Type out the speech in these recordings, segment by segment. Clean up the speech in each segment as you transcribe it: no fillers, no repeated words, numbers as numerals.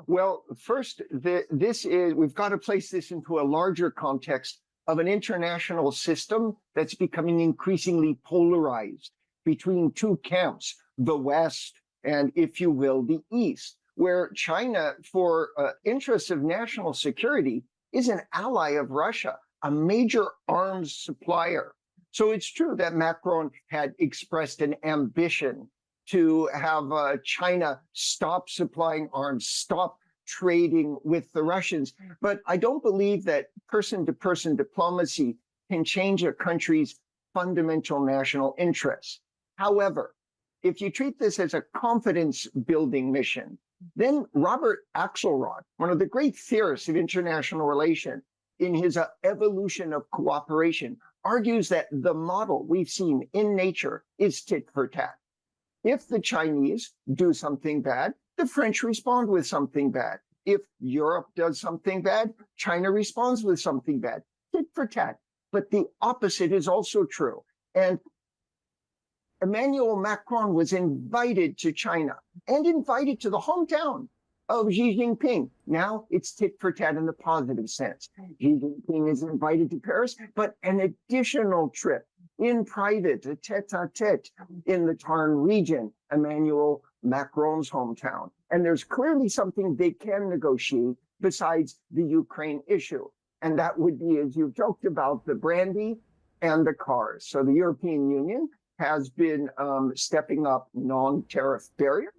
Well, first, we've got to place this into a larger context of an international system that's becoming increasingly polarized between two camps, the West and, if you will, the East, where China, for interests of national security, is an ally of Russia, a major arms supplier. So it's true that Macron had expressed an ambition to have China stop supplying arms, stop trading with the Russians. But I don't believe that person-to-person diplomacy can change a country's fundamental national interests. However, if you treat this as a confidence-building mission, then Robert Axelrod, one of the great theorists of international relations, in his evolution of cooperation, argues that the model we've seen in nature is tit for tat. If the Chinese do something bad, the French respond with something bad. If Europe does something bad, China responds with something bad. Tit for tat. But the opposite is also true. And Emmanuel Macron was invited to China and invited to the hometown of Xi Jinping. Now it's tit for tat in the positive sense. Xi Jinping is invited to Paris, but an additional trip in private, a tete-a-tete in the Tarn region, Emmanuel Macron's hometown. And there's clearly something they can negotiate besides the Ukraine issue. And that would be, as you've joked about, the brandy and the cars. So the European Union has been stepping up non-tariff barriers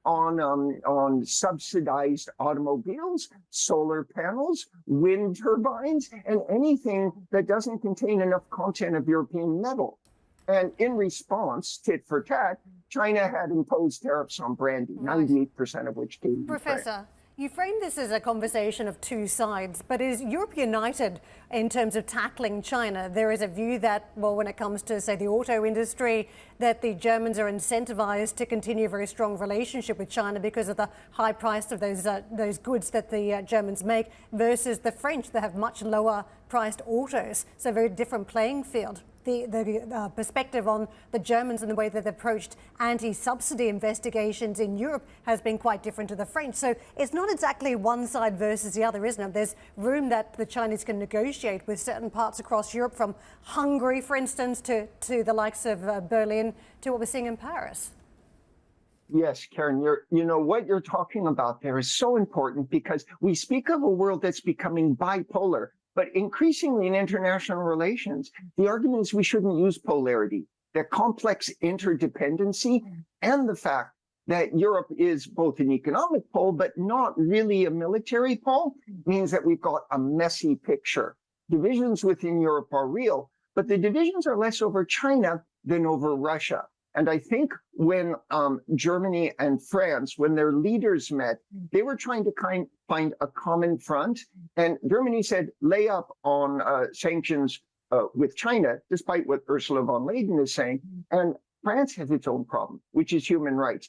on subsidized automobiles, solar panels, wind turbines, and anything that doesn't contain enough content of European metal. And in response, tit for tat, China had imposed tariffs on brandy, 98% of which came from Professor, you frame this as a conversation of two sides, but is Europe united in terms of tackling China? There is a view that, well, when it comes to, say, the auto industry, that the Germans are incentivized to continue a very strong relationship with China because of the high price of those goods that the Germans make, versus the French that have much lower priced autos. So a very different playing field. The perspective on the Germans and the way that they've approached anti-subsidy investigations in Europe has been quite different to the French. So it's not exactly one side versus the other, isn't it? There's room that the Chinese can negotiate with certain parts across Europe, from Hungary, for instance, to the likes of Berlin, to what we're seeing in Paris. Yes, Karen, what you're talking about there is so important, because we speak of a world that's becoming bipolar. But increasingly in international relations, the argument is we shouldn't use polarity, that complex interdependency, and the fact that Europe is both an economic pole, but not really a military pole, means that we've got a messy picture. Divisions within Europe are real, but the divisions are less over China than over Russia. And I think when Germany and France, when their leaders met, they were trying to find a common front. And Germany said, lay up on sanctions with China, despite what Ursula von der Leyen is saying. And France has its own problem, which is human rights.